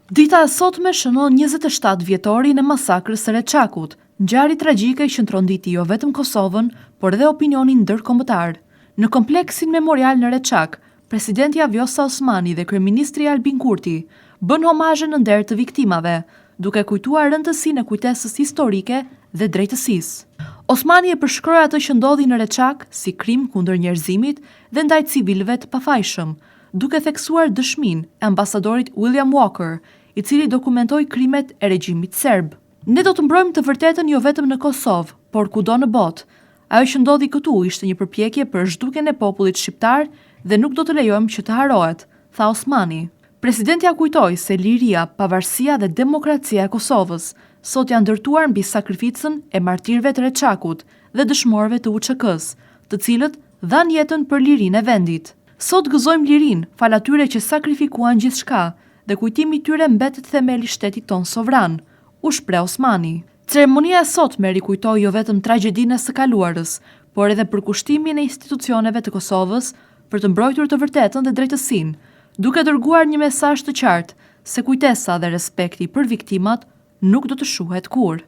Dita e sotme shënon 27 vjetorin e masakrës së Reçakut, ngjarje tragjike që tronditi jo vetëm Kosovën, por edhe opinionin ndërkombëtar. Në kompleksin memorial në Reçak, presidenti Vjosa Osmani dhe kryeministri Albin Kurti bën homazhe në nder të viktimave, duke kujtuar rëndësinë e kujtesës historike dhe drejtësisë. Osmani e përshkroi atë që ndodhi në Reçak si krim kundër njerëzimit dhe ndaj civilëve të pafajshëm, duke theksuar dëshminë e ambasadorit William Walker, i cili dokumentoi krimet e regjimit serb. Ne do të mbrojmë të vërtetën jo vetëm në Kosovë, por kudo në botë. Ajo që ndodhi këtu ishte një përpjekje për zhdukjen e popullit shqiptar dhe nuk do të lejojmë që të harohet, tha Osmani. Presidenti ja kujtoi se liria, pavarësia dhe demokracia e Kosovës sot janë ndërtuar mbi sakrificën e martirëve të Reçakut dhe dëshmorëve të UÇK-s, të cilët dhanë jetën për lirinë e vendit. Sot gëzojmë lirinë fal atyre që sakrifikuan gjithçka dhe kujtimi i tyre mbetet themeli i shtetit ton sovran, u shpreh Osmani. Ceremonia e sotme rikujtoi jo vetëm tragjedinë së kaluarës, por edhe përkushtimin e institucioneve të Kosovës për të mbrojtur të vërtetën dhe drejtësinë, duke dërguar një mesazh të qartë se kujtesa dhe respekti për viktimat nuk do të shuhet kur.